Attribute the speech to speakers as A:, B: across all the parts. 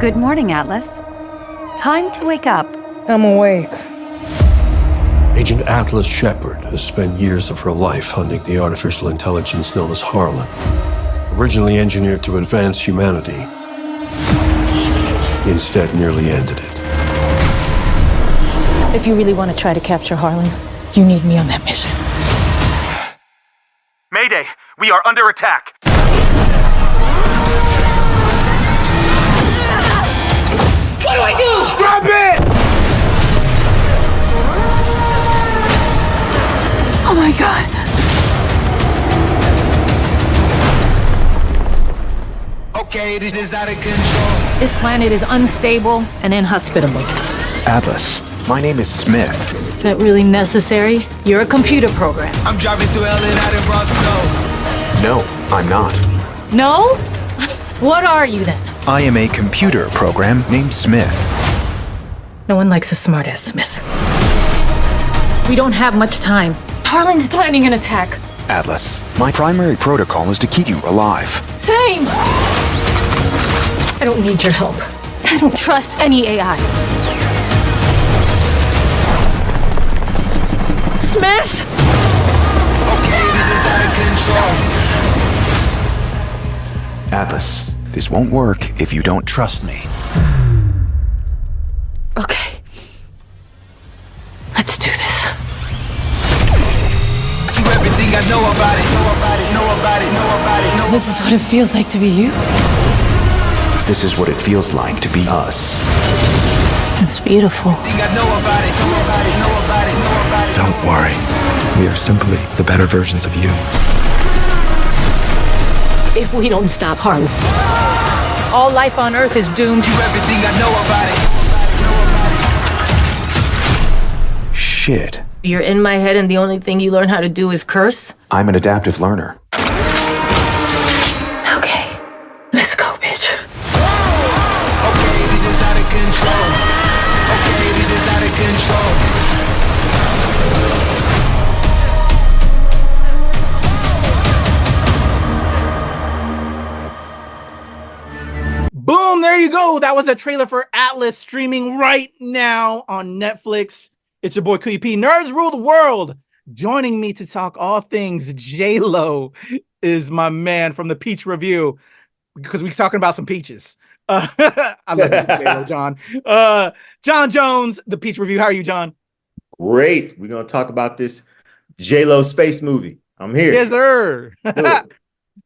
A: Good morning, Atlas. Time to wake up.
B: I'm awake.
C: Agent Atlas Shepard has spent years of her life hunting the artificial intelligence known as Harlan. Originally engineered to advance humanity, he instead nearly ended it.
B: If you really want to try to capture Harlan, you need me on that mission.
D: Mayday! We are under attack!
B: What do I do?
D: Stop it!
B: Oh my god.
E: Okay, this is out of control.
F: This planet is unstable and inhospitable.
G: Atlas, my name is Smith.
F: Is that really necessary? You're a computer program.
E: I'm driving through LA and out in broad snow.
G: No, I'm not.
F: No? What are you then?
G: I am a computer program named Smith.
F: No one likes a smartass Smith. We don't have much time. Harlan's planning an attack.
G: Atlas, my primary protocol is to keep you alive.
F: Same! I don't need your help. I don't trust any AI. Smith!
E: Okay, this is out of control.
G: Atlas, this won't work if you don't trust me.
F: Okay. Let's do this.
E: You everything I know about it. Know about it, know about it, know about it, know.
F: This is what it feels like to be you.
G: This is what it feels like to be us.
F: It's beautiful.
E: Everything I know about it. Know about it, know about it, know about it.
H: Don't worry. We are simply the better versions of you.
F: If we don't stop Harlan, all life on Earth is doomed.
E: You everything I know about it.
G: Shit.
F: You're in my head and the only thing you learn how to do is curse?
G: I'm an adaptive learner.
F: Okay. Let's go, bitch.
E: Okay, this is out of control. Okay, this is out of control.
I: Boom, there you go. That was a trailer for Atlas streaming right now on Netflix. It's your boy Kuya P. Nerds Rule the World. Joining me to talk all things J-Lo is my man from the Peach Review, because we're talking about some peaches. I love this J-Lo, John. John Jones, the Peach Review. How are you, John?
J: Great. We're going to talk about this J-Lo space movie. I'm here.
I: Yes, sir.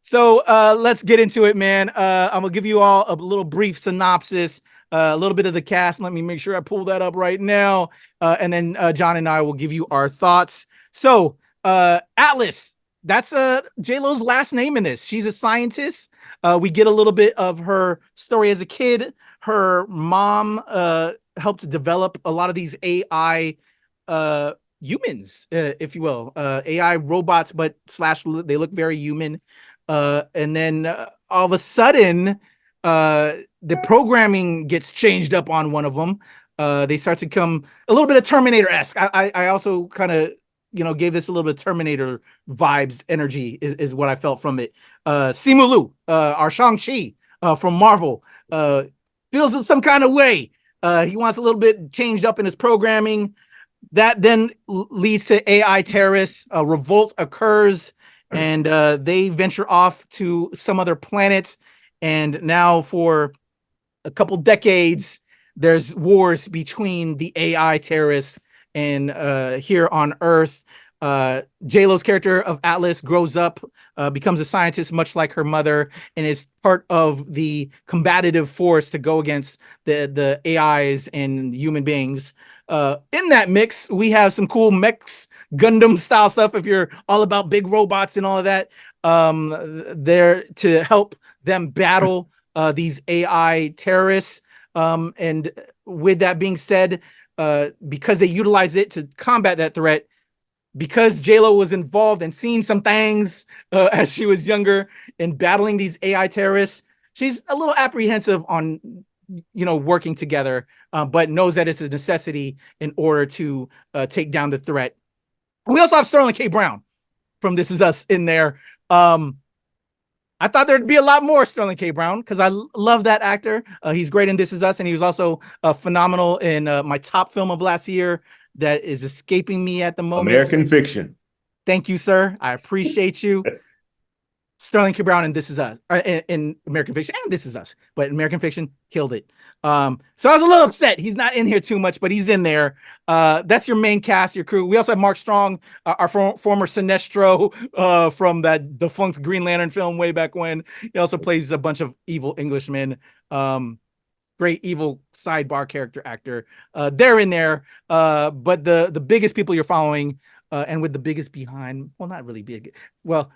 I: So let's get into it, man. I'm gonna give you all a little brief synopsis, a little bit of the cast. Let me make sure I pull that up right now. And then John and I will give you our thoughts. So Atlas, that's J-Lo's last name in this. She's a scientist. We get a little bit of her story as a kid. Her mom helped develop a lot of these AI humans, if you will, AI robots, but they look very human. And then all of a sudden, the programming gets changed up on one of them. They start to come a little bit of Terminator-esque. I also kind of, gave this a little bit of Terminator vibes, energy is what I felt from it. Simu Liu, our Shang-Chi from Marvel, feels some kind of way. He wants a little bit changed up in his programming. That then leads to AI terrorists. A revolt occurs. And they venture off to some other planet. And now for a couple decades, there's wars between the AI terrorists and here on Earth. J-Lo's character of Atlas grows up, becomes a scientist much like her mother, and is part of the combative force to go against the AIs and human beings. In that mix, we have some cool mechs, Gundam style stuff. If you're all about big robots and all of that, there to help them battle these AI terrorists. And with that being said, because they utilize it to combat that threat, because J-Lo was involved and seen some things as she was younger in battling these AI terrorists, she's a little apprehensive on working together, but knows that it's a necessity in order to take down the threat. We also have Sterling K. Brown from This Is Us in there. I thought there'd be a lot more Sterling K. Brown because I love that actor. He's great in This Is Us, and he was also phenomenal in my top film of last year that is escaping me at the moment.
J: American Fiction.
I: Thank you, sir. I appreciate you. Sterling K. Brown and This Is Us, in American Fiction, and This Is Us, but American Fiction killed it. So I was a little upset. He's not in here too much, but he's in there. That's your main cast, your crew. We also have Mark Strong, our former Sinestro from that defunct Green Lantern film way back when. He also plays a bunch of evil Englishmen. Great evil sidebar character actor. They're in there, but the biggest people you're following, and with the biggest behind, well, not really big. Well,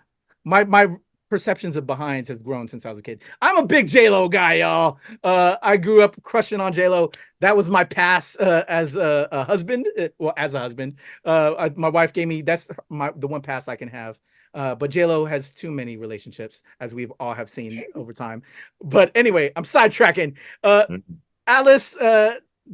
I: my perceptions of behinds have grown since I was a kid. I'm a big J-Lo guy, y'all. I grew up crushing on J-Lo. That was my pass as a husband. Well, as a husband, my wife gave me, that's the one pass I can have. But J-Lo has too many relationships, as we've all have seen over time. But anyway, I'm sidetracking. Alice,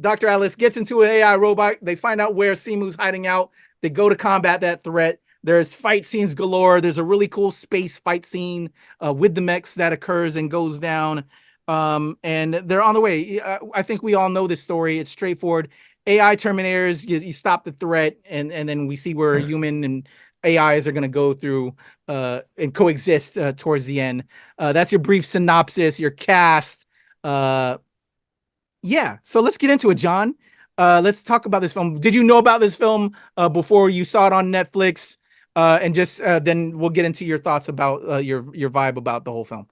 I: Dr. Alice gets into an AI robot. They find out where Simu's hiding out. They go to combat that threat. There's fight scenes galore. There's a really cool space fight scene with the mechs that occurs and goes down. And they're on the way. I think we all know this story. It's straightforward. AI Terminators, you stop the threat, and then we see where human and AIs are going to go through and coexist towards the end. That's your brief synopsis, your cast. Yeah, so let's get into it, John. Let's talk about this film. Did you know about this film before you saw it on Netflix? And just then we'll get into your thoughts about your vibe about the whole film.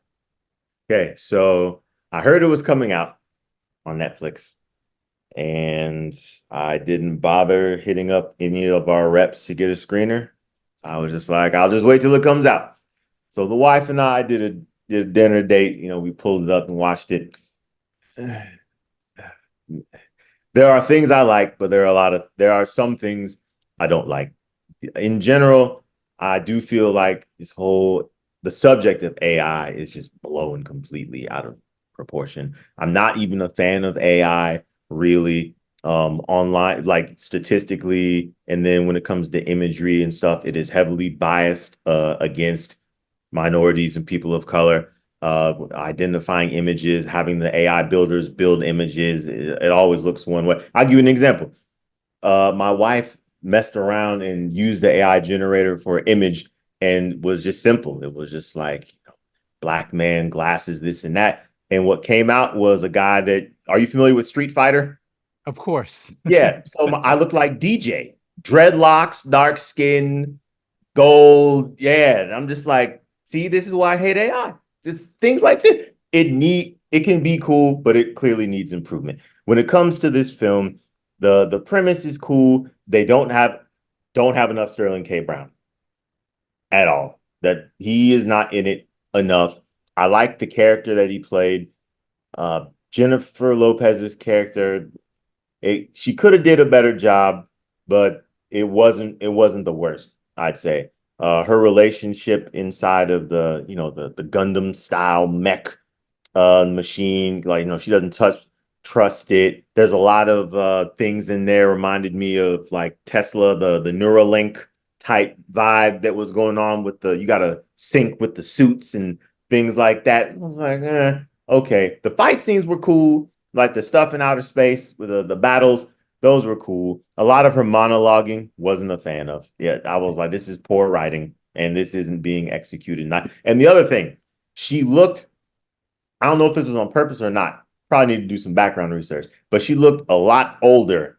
J: Okay, so I heard it was coming out on Netflix, and I didn't bother hitting up any of our reps to get a screener. I was just like, I'll just wait till it comes out. So the wife and I did a dinner date. You know, we pulled it up and watched it. There are things I like, but there are some things I don't like. In general, I do feel like the subject of AI is just blown completely out of proportion. I'm not even a fan of AI really online, like statistically. And then when it comes to imagery and stuff, it is heavily biased against minorities and people of color. Identifying images, having the AI builders build images, it always looks one way. I'll give you an example. My wife messed around and used the AI generator for an image and was just simple. It was just like, black man, glasses, this and that. And what came out was a guy that, are you familiar with Street Fighter?
I: Of course.
J: Yeah. So I look like DJ, dreadlocks, dark skin, gold. Yeah. I'm just like, see, this is why I hate AI. Just things like this. It can be cool, but it clearly needs improvement. When it comes to this film, the premise is cool. They don't have enough Sterling K. Brown at all. That he is not in it enough. I like the character that he played. Jennifer Lopez's character, she could have did a better job, but it wasn't the worst, I'd say. Her relationship inside of the Gundam style mech machine, like, she doesn't trust it. There's a lot of things in there reminded me of like Tesla, the Neuralink type vibe that was going on with you got to sync with the suits and things like that. I was like, okay. The fight scenes were cool, like the stuff in outer space with the battles. Those were cool. A lot of her monologuing wasn't a fan of. Yeah, I was like, this is poor writing, and this isn't being executed. And the other thing, she looked, I don't know if this was on purpose or not. Probably need to do some background research, but she looked a lot older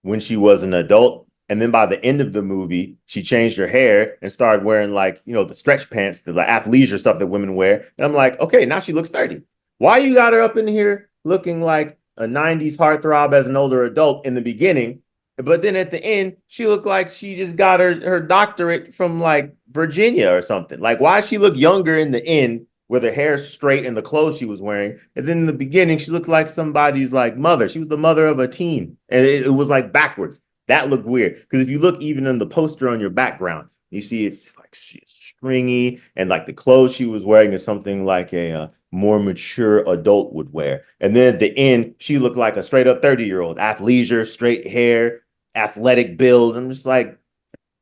J: when she was an adult. And then by the end of the movie, she changed her hair and started wearing like, the stretch pants, the like athleisure stuff that women wear. And I'm like, okay, now she looks 30. Why you got her up in here looking like a 90s heartthrob as an older adult in the beginning? But then at the end, she looked like she just got her doctorate from like Virginia or something. Like, why she look younger in the end with her hair straight and the clothes she was wearing? And then in the beginning, she looked like somebody's like mother. She was the mother of a teen. And it was like backwards. That looked weird. Because if you look even in the poster on your background, you see it's like she's stringy, and like the clothes she was wearing is something like a more mature adult would wear. And then at the end, she looked like a straight up 30-year-old, athleisure, straight hair, athletic build. I'm just like,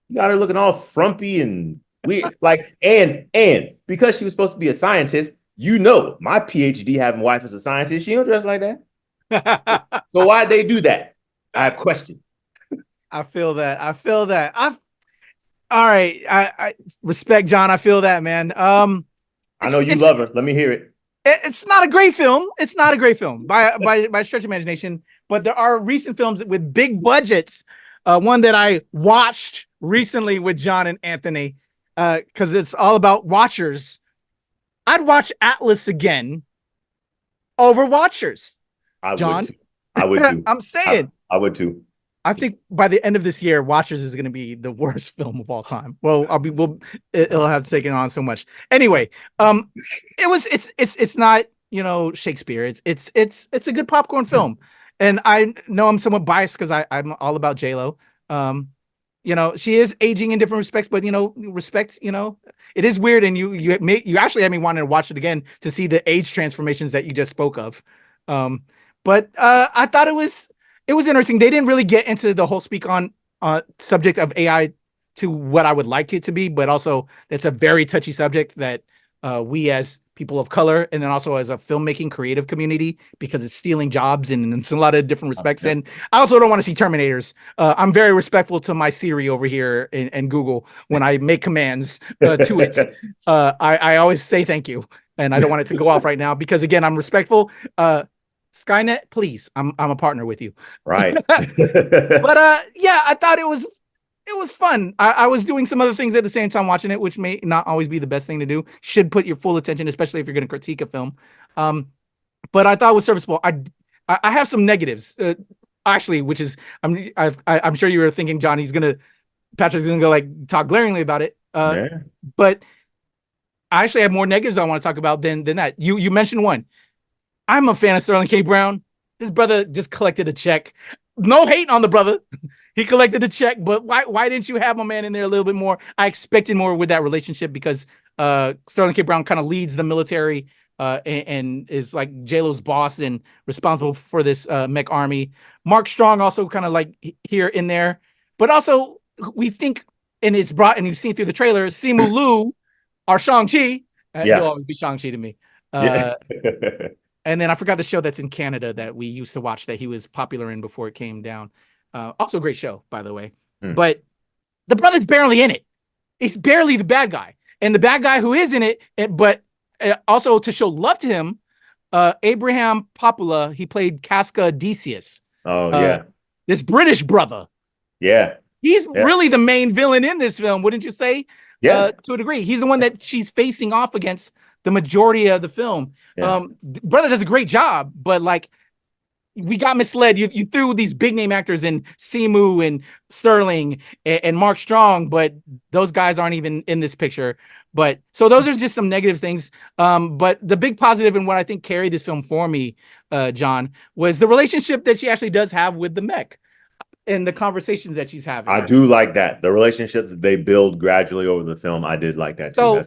J: you got her looking all frumpy and We like, and because she was supposed to be a scientist, my PhD having wife is a scientist. She don't dress like that. So why'd they do that? I have questions.
I: I feel that. All right. I respect John. I feel that, man.
J: I know you love her. Let me hear it.
I: It's not a great film. It's not a great film by stretch of imagination. But there are recent films with big budgets. One that I watched recently with John and Anthony, because it's all about Watchers. I'd watch Atlas again over Watchers.
J: John, I would too.
I: I'm saying
J: I would too.
I: I think by the end of this year, Watchers is going to be the worst film of all time. Well, it'll have taken on so much. Anyway, it's not, Shakespeare. It's a good popcorn film. And I know I'm somewhat biased because I'm all about J-Lo. She is aging in different respects, but it is weird. And you actually had me wanting to watch it again to see the age transformations that you just spoke of. But I thought it was interesting. They didn't really get into the whole speak on subject of AI to what I would like it to be, but also it's a very touchy subject that we as people of color, and then also as a filmmaking creative community, because it's stealing jobs in a lot of different respects. And I also don't want to see Terminators. I'm very respectful to my Siri over here and Google when I make commands to it. I always say thank you, and I don't want it to go off right now because, again, I'm respectful. Skynet, please, I'm a partner with you.
J: Right.
I: But yeah, I thought it was fun. I was doing some other things at the same time watching it, which may not always be the best thing to do. Should put your full attention, especially if you're going to critique a film. But I thought it was serviceable. I have some negatives, actually, which is I'm sure you were thinking, John, Patrick's gonna go like talk glaringly about it.
J: Yeah.
I: But I actually have more negatives I want to talk about than that. You mentioned one. I'm a fan of Sterling K. Brown. This brother just collected a check. No hate on the brother. He collected a check, but why didn't you have my man in there a little bit more? I expected more with that relationship because Sterling K. Brown kind of leads the military and is like J-Lo's boss and responsible for this mech army. Mark Strong also kind of like here in there, but also we think, and it's brought, and you've seen through the trailer, Simu Liu, our Shang-Chi. He'll always be Shang-Chi to me. And then I forgot the show that's in Canada that we used to watch that he was popular in before it came down. Also a great show, by the way. But the brother's barely in it. He's barely the bad guy. And the bad guy who is in it, but also to show love to him, Abraham Popula, he played Casca Odysseus.
J: Oh, yeah.
I: This British brother.
J: Yeah.
I: He's really the main villain in this film, wouldn't you say?
J: Yeah.
I: To a degree. He's the one that she's facing off against the majority of the film.
J: Yeah.
I: Brother does a great job, but like we got misled. You threw these big name actors in Simu and Sterling and Mark Strong, but those guys aren't even in this picture. But so those are just some negative things. But the big positive and what I think carried this film for me, John, was the relationship that she actually does have with the mech and the conversations that she's having.
J: I do like that. The relationship that they build gradually over the film, I did like that too.
I: So,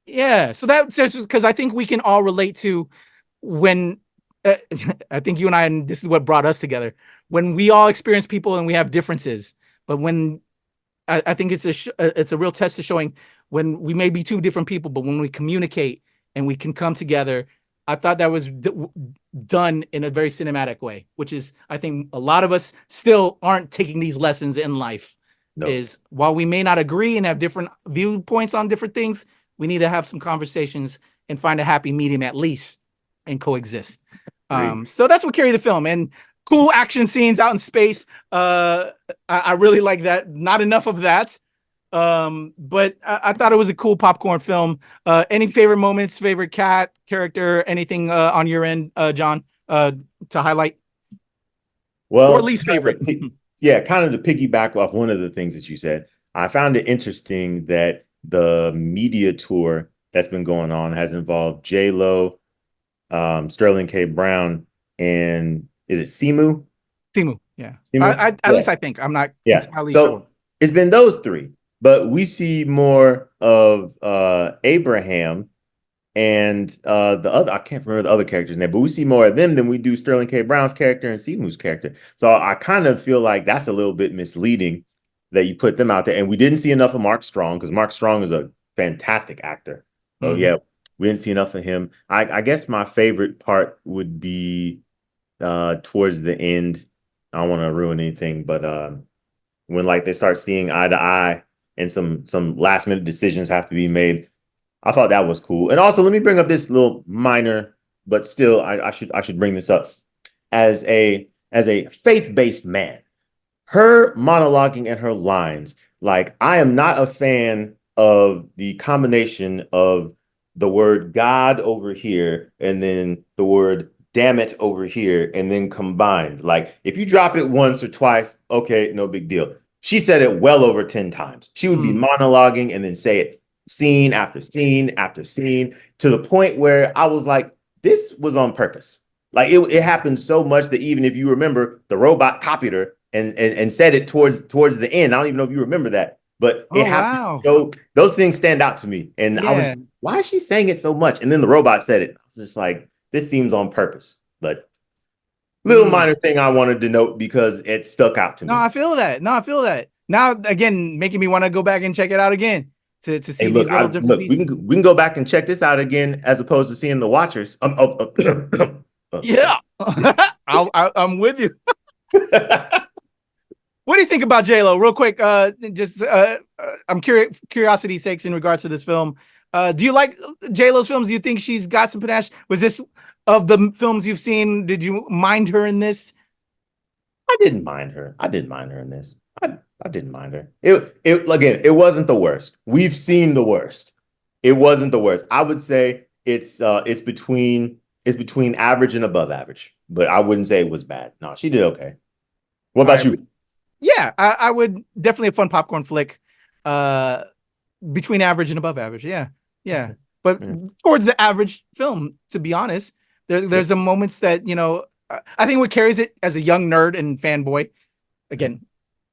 I: yeah, so that's just because I think we can all relate to when I think you and this is what brought us together, when we all experience people and we have differences. But when I think it's a real test of showing when we may be two different people, but when we communicate and we can come together. I thought that was done in a very cinematic way, which is, I think a lot of us still aren't taking these lessons in life. No. Is while we may not agree and have different viewpoints on different things, we need to have some conversations and find a happy medium at least and coexist. So that's what carried the film, and cool action scenes out in space. I really like that. Not enough of that. But I thought it was a cool popcorn film. Any favorite moments, favorite cat character, anything on your end, John, to highlight?
J: Well,
I: or least favorite.
J: Kind of to piggyback off one of the things that you said. I found it interesting that the media tour that's been going on has involved J-Lo, Sterling K. Brown, and is it Simu?
I: Simu, yeah.
J: Simu?
I: At least I think. I'm not entirely sure.
J: It's been those three. But we see more of Abraham and the other, I can't remember the other character's name, but we see more of them than we do Sterling K. Brown's character and Simu's character. So I kind of feel like that's a little bit misleading that you put them out there. And we didn't see enough of Mark Strong, because Mark Strong is a fantastic actor. So yeah, we didn't see enough of him. I guess my favorite part would be towards the end. I don't want to ruin anything, but when like they start seeing eye to eye and some last minute decisions have to be made. I thought that was cool. And also, let me bring up this little minor, but still, I should bring this up. As a faith-based man, her monologuing and her lines, like, I am not a fan of the combination of the word God over here and then the word damn it over here and then combined. Like, if you drop it once or twice, okay, no big deal. She said it well over 10 times. She would be monologuing and then say it scene after scene after scene, to the point where I was like, this was on purpose. Like, it happened so much that even if you remember, the robot copied her and said it towards the end. I don't even know if you remember that, but it happened.
I: Wow.
J: So those things stand out to me. And I was, why is she saying it so much? And then the robot said it. I was just like, this seems on purpose. But little minor thing I wanted to note because it stuck out to me.
I: No, I feel that. Now, again, making me want to go back and check it out again to see
J: Hey,
I: these little different pieces.
J: we can go back and check this out again as opposed to seeing the Watchers.
I: Yeah, I'm with you. What do you think about J-Lo, real quick? I'm curiosity's sakes in regards to this film. Do you like J-Lo's films? Do you think she's got some panache? Was this, of the films you've seen, did you mind her in this?
J: I didn't mind her in this. I didn't mind her. It wasn't the worst. We've seen the worst. It wasn't the worst. I would say it's between average and above average, but I wouldn't say it was bad. No, she did okay. What about you?
I: Yeah, I would definitely a fun popcorn flick. Between average and above average. Yeah. But towards the average film, to be honest. There's some moments that, you know, I think what carries it as a young nerd and fanboy, again,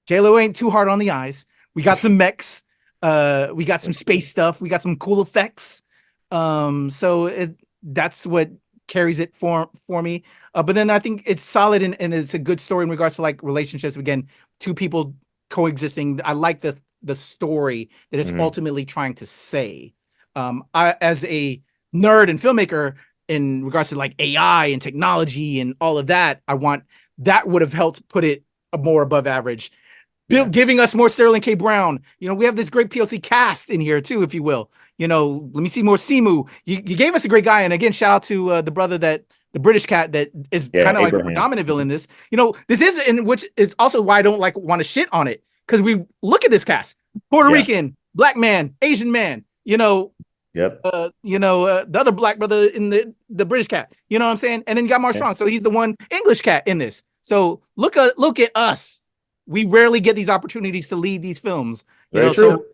I: J-Lo ain't too hard on the eyes. We got some mechs, we got some space stuff, we got some cool effects. So that's what carries it for me. But then I think it's solid and it's a good story in regards to like relationships. Again, two people coexisting. I like the story that it's ultimately trying to say. I, as a nerd and filmmaker, in regards to like AI and technology and all of that, that would have helped put it more above average. Giving us more Sterling K. Brown. You know, we have this great POC cast in here too, if you will. You know, let me see more Simu. You gave us a great guy. And again, shout out to the brother the British cat that is kind of like the predominant villain in this. You know, this is, in which is also why I don't want to shit on it. Because we look at this cast: Puerto Rican, black man, Asian man, you know, the other black brother in the British cat, you know what I'm saying? And then you got Mark Strong. So he's the one English cat in this. So look at us. We rarely get these opportunities to lead these films.
J: Very true.
I: So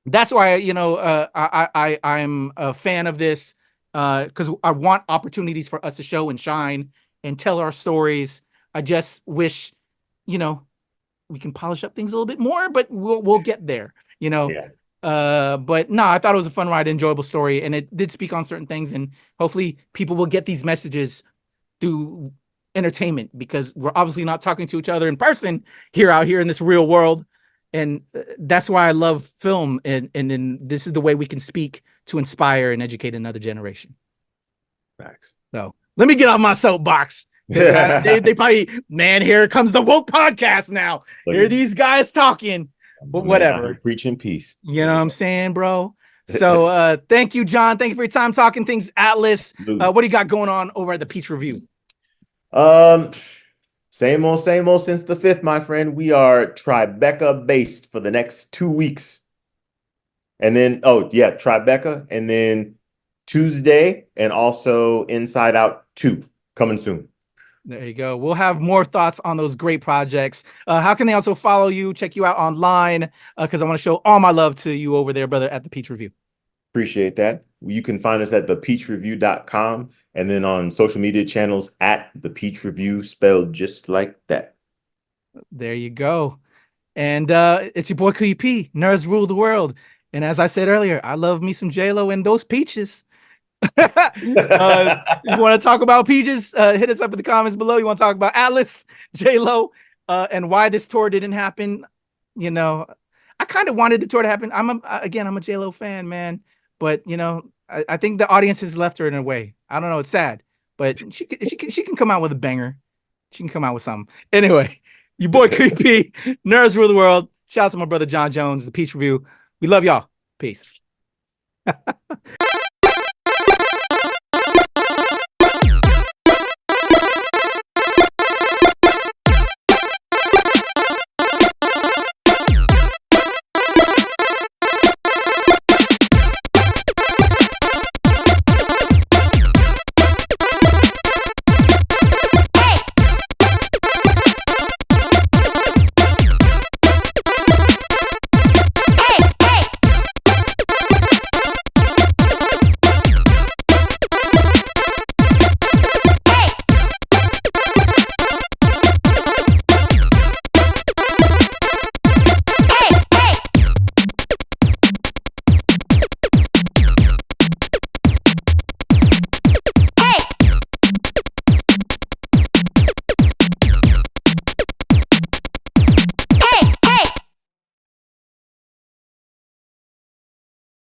I: that's why, you know, I'm a fan of this, because I want opportunities for us to show and shine and tell our stories. I just wish, you know, we can polish up things a little bit more, but we'll get there, you know. But no, I thought it was a fun ride, enjoyable story, and it did speak on certain things, and hopefully people will get these messages through entertainment, because we're obviously not talking to each other in person out here in this real world, and that's why I love film, and then this is the way we can speak to inspire and educate another generation.
J: Facts.
I: So let me get off my soapbox. They probably, man, here comes the woke podcast now. Here are these guys talking, but whatever.
J: Preaching peace.
I: You know what I'm saying, bro? So thank you, John. Thank you for your time talking things, Atlas. What do you got going on over at the Peach Review?
J: Same old since the 5th, my friend. We are Tribeca based for the next 2 weeks. And then, Tribeca. And then Tuesday and also Inside Out 2 coming soon.
I: There you go. We'll have more thoughts on those great projects. How can they also follow you, check you out online? Because I want to show all my love to you over there, brother, at the Peach Review.
J: Appreciate that. You can find us at thepeachreview.com and then on social media channels at the Peach Review, spelled just like that.
I: There you go. And it's your boy Kuya P. Nerds rule the world. And as I said earlier, I love me some J-Lo and those peaches. You want to talk about peaches? Hit us up in the comments below. You want to talk about Atlas, J-Lo, and why this tour didn't happen? you know, I kind of wanted the tour to happen. I'm a J-Lo fan, man. But you know, I think the audience has left her in a way. I don't know. It's sad, but she can come out with a banger. She can come out with something. Anyway, your boy Creepy, Nerds Rule the World. Shout out to my brother John Jones, the Peach Review. We love y'all. Peace.